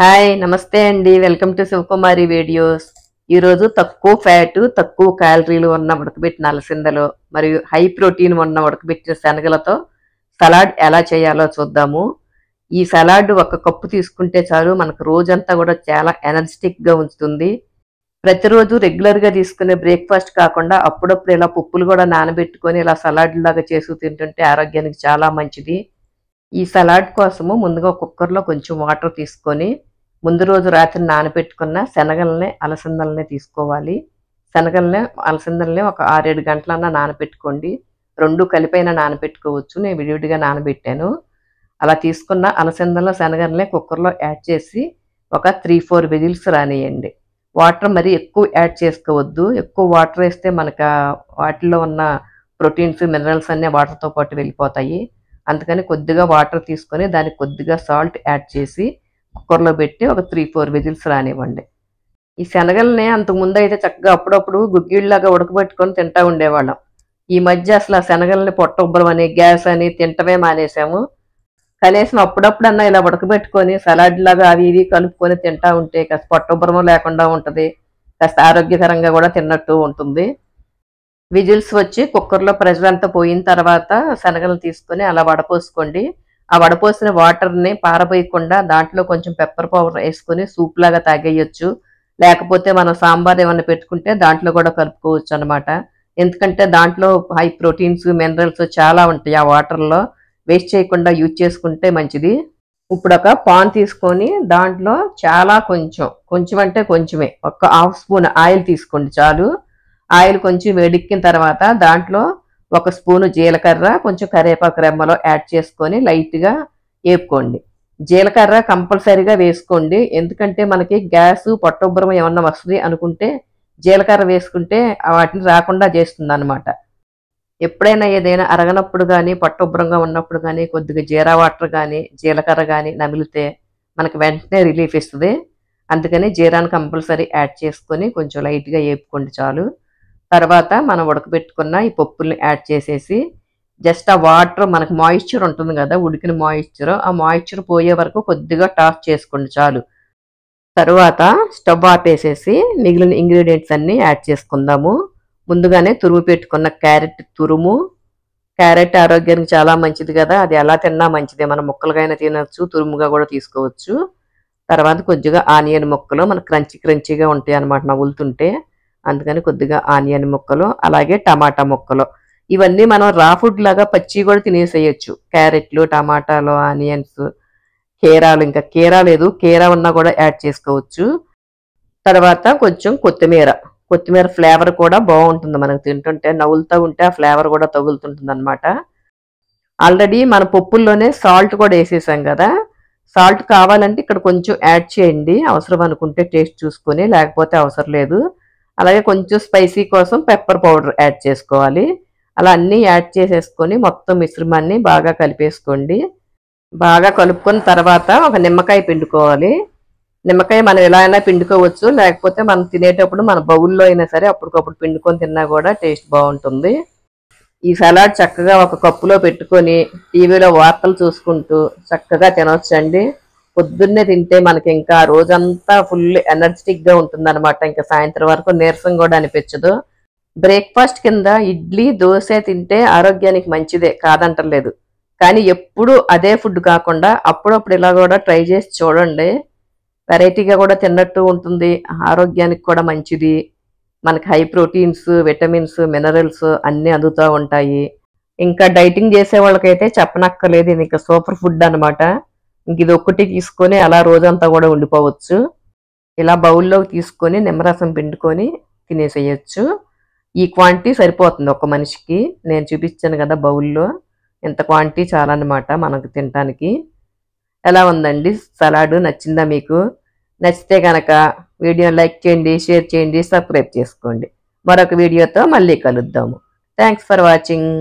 Hi నమస్తే అండి welcome to Sivakumari videos. ఈరోజు తక్కువ ఫ్యాట్ తక్కువ క్యాలరీలు ఉన్న ఉడకబెట్టిన అలసందలు మరియు హై ప్రోటీన్ ఉన్న ఉడకబెట్టిన శనగలతో సలాడ్ ఎలా చేయాలో చూద్దాము. ఈ సలాడ్ ఒక కప్పు తీసుకుంటే చాలు, మనకు రోజంతా కూడా చాలా ఎనర్జెటిక్గా ఉంచుతుంది. ప్రతిరోజు రెగ్యులర్గా తీసుకునే బ్రేక్ఫాస్ట్ కాకుండా అప్పుడప్పుడు ఇలా పప్పులు కూడా నానబెట్టుకొని ఇలా సలాడ్ లాగా చేసి తింటుంటే ఆరోగ్యానికి చాలా మంచిది. ఈ సలాడ్ కోసము ముందుగా కుక్కర్లో కొంచెం వాటర్ తీసుకొని ముందు రోజు రాత్రి నానబెట్టుకున్న శనగల్ని అలసందల్ని తీసుకోవాలి. శనగల్ని అలసందల్ని ఒక 6-7 గంటలన్నా నానబెట్టుకోండి. రెండు కలిపైనా నానబెట్టుకోవచ్చు, నేను విడివిడిగా నానబెట్టాను. అలా తీసుకున్న అలసందల శనగల్ని కుక్కర్లో యాడ్ చేసి ఒక 3-4 విజిల్స్ రానియండి. వాటర్ మరి ఎక్కువ యాడ్ చేసుకోవద్దు, ఎక్కువ వాటర్ వేస్తే మనకు వాటిలో ఉన్న ప్రోటీన్స్ మినరల్స్ అన్నీ వాటర్తో పాటు వెళ్ళిపోతాయి. అందుకని కొద్దిగా వాటర్ తీసుకొని దానికి కొద్దిగా సాల్ట్ యాడ్ చేసి కుక్కర్లో పెట్టి ఒక 3-4 విజిల్స్ రానివ్వండి. ఈ శనగల్ని అంతకుముందు అయితే చక్కగా అప్పుడప్పుడు గుగ్గిళ్ళలాగా ఉడకబెట్టుకొని తింటూ ఉండేవాళ్ళం. ఈ మధ్య అసలు ఆ శనగల్ని పొట్ట ఉబ్బరం అని గ్యాస్ అని తింటమే మానేసాము. కనీసం అప్పుడప్పుడన్నా ఇలా ఉడకబెట్టుకొని సలాడ్ లాగా అవి ఇవి కలుపుకొని తింటా ఉంటే కాస్త పొట్ట ఉబ్బరం లేకుండా ఉంటుంది, కాస్త ఆరోగ్యకరంగా కూడా తిన్నట్టు ఉంటుంది. విజిల్స్ వచ్చి కుక్కర్లో ప్రెషర్ అంతా పోయిన తర్వాత శనగలు తీసుకొని అలా వడపోసుకోండి. ఆ వడపోసిన వాటర్ని పారబోయకుండా దాంట్లో కొంచెం పెప్పర్ పౌడర్ వేసుకొని సూప్ లాగా తాగేయచ్చు. లేకపోతే మనం సాంబార్ ఏమైనా పెట్టుకుంటే దాంట్లో కూడా కలుపుకోవచ్చు అనమాట. ఎందుకంటే దాంట్లో హై ప్రోటీన్స్ మినరల్స్ చాలా ఉంటాయి ఆ వాటర్లో. వేస్ట్ చేయకుండా యూజ్ చేసుకుంటే మంచిది. ఇప్పుడు ఒక పాన్ తీసుకొని దాంట్లో చాలా కొంచెం అంటే కొంచెమే, ఒక 1/2 స్పూన్ ఆయిల్ తీసుకోండి చాలు. ఆయిల్ కొంచెం వేడెక్కిన తర్వాత దాంట్లో 1 స్పూను జీలకర్ర, కొంచెం కరివేపాకు రెమ్మలో యాడ్ చేసుకొని లైట్గా వేపుకోండి. జీలకర్ర కంపల్సరీగా వేసుకోండి, ఎందుకంటే మనకి గ్యాస్ పొట్టొబ్బరం ఏమన్నా వస్తుంది అనుకుంటే జీలకర్ర వేసుకుంటే వాటిని రాకుండా చేస్తుంది అనమాట. ఎప్పుడైనా ఏదైనా అరగనప్పుడు కానీ పొట్టొబ్బరంగా ఉన్నప్పుడు కానీ కొద్దిగా జీరా వాటర్ కానీ జీలకర్ర కానీ నమిలితే మనకి వెంటనే రిలీఫ్ ఇస్తుంది. అందుకని జీరాను కంపల్సరీ యాడ్ చేసుకొని కొంచెం లైట్గా వేపుకోండి చాలు. తర్వాత మనం ఉడకబెట్టుకున్న ఈ పప్పుల్ని యాడ్ చేసేసి జస్ట్ ఆ వాటర్ మనకు మాయిశ్చర్ ఉంటుంది కదా, ఉడికిన మాయిశ్చర్, ఆ మాయిశ్చర్ పోయే వరకు కొద్దిగా టాస్ చేసుకోండి చాలు. తర్వాత స్టవ్ ఆపేసేసి మిగిలిన ఇంగ్రీడియంట్స్ అన్నీ యాడ్ చేసుకుందాము. ముందుగానే తురుము పెట్టుకున్న క్యారెట్ ఆరోగ్యానికి చాలా మంచిది కదా, అది ఎలా తిన్నా మంచిదే. మనం ముక్కలుగా తినచ్చు, తురుముగా కూడా తీసుకోవచ్చు. తర్వాత కొద్దిగా ఆనియన్ ముక్కలు మనకు క్రంచీగా ఉంటాయి అన్నమాట నవ్వులుతుంటే, అందుకని కొద్దిగా ఆనియన్ ముక్కలు, అలాగే టమాటా ముక్కలు. ఇవన్నీ మనం రా ఫుడ్ లాగా పచ్చి కూడా తినేసేయచ్చు. క్యారెట్లు, టమాటాలు, ఆనియన్స్, కీరాలు, ఇంకా కీరా లేదు కీరా ఉన్నా కూడా యాడ్ చేసుకోవచ్చు. తర్వాత కొంచెం కొత్తిమీర ఫ్లేవర్ కూడా బాగుంటుంది, మనకు తింటుంటే నవ్వులుతూ ఉంటే ఆ ఫ్లేవర్ కూడా తగులుతుంటుంది అనమాట. ఆల్రెడీ మన పప్పుల్లోనే సాల్ట్ కూడా వేసేసాం కదా, సాల్ట్ కావాలంటే ఇక్కడ కొంచెం యాడ్ చేయండి అవసరం అనుకుంటే, టేస్ట్ చూసుకొని, లేకపోతే అవసరం లేదు. అలాగే కొంచెం స్పైసీ కోసం పెప్పర్ పౌడర్ యాడ్ చేసుకోవాలి. అలా అన్నీ యాడ్ చేసేసుకొని మొత్తం మిశ్రమాన్ని బాగా కలిపేసుకోండి. బాగా కలుపుకున్న తర్వాత ఒక నిమ్మకాయ పిండుకోవాలి. నిమ్మకాయ మనం ఎలా అయినా పిండుకోవచ్చు, లేకపోతే మనం తినేటప్పుడు మన బౌల్లో అయినా సరే అప్పటికప్పుడు పిండుకొని తిన్నా కూడా టేస్ట్ బాగుంటుంది. ఈ సలాడ్ చక్కగా ఒక కప్పులో పెట్టుకొని టీవీలో వార్తలు చూసుకుంటూ చక్కగా తినొచ్చండి. పొద్దున్నే తింటే మనకి ఇంకా రోజంతా ఫుల్ ఎనర్జెటిక్గా ఉంటుంది అనమాట. ఇంకా సాయంత్రం వరకు నీరసం కూడా అనిపించదు. బ్రేక్ఫాస్ట్ కింద ఇడ్లీ దోశ తింటే ఆరోగ్యానికి మంచిదే, కాదంటలేదు. కానీ ఎప్పుడు అదే ఫుడ్ కాకుండా అప్పుడప్పుడు ఇలా కూడా ట్రై చేసి చూడండి. వెరైటీగా కూడా తిన్నట్టు ఉంటుంది, ఆరోగ్యానికి కూడా మంచిది. మనకి హై ప్రోటీన్స్, విటమిన్స్, మినరల్స్ అన్నీ అందుతూ ఉంటాయి. ఇంకా డైటింగ్ చేసే వాళ్ళకైతే చెప్పనక్కర్లేదు, ఇది ఇంకా సూపర్ ఫుడ్ అనమాట. ఇంక ఇది ఒక్కటి తీసుకొని అలా రోజంతా కూడా ఉండిపోవచ్చు. ఇలా బౌల్లోకి తీసుకొని నిమ్మరసం పిండుకొని తినేసేయచ్చు. ఈ క్వాంటిటీ సరిపోతుంది ఒక మనిషికి. నేను చూపించాను కదా బౌల్లో, ఇంత క్వాంటిటీ చాలా అనమాట మనకు తినడానికి. ఎలా ఉందండి సలాడ్? నచ్చిందా మీకు? నచ్చితే కనుక వీడియోని లైక్ చేయండి, షేర్ చేయండి, సబ్స్క్రైబ్ చేసుకోండి. మరొక వీడియోతో మళ్ళీ కలుద్దాము. Thanks for watching.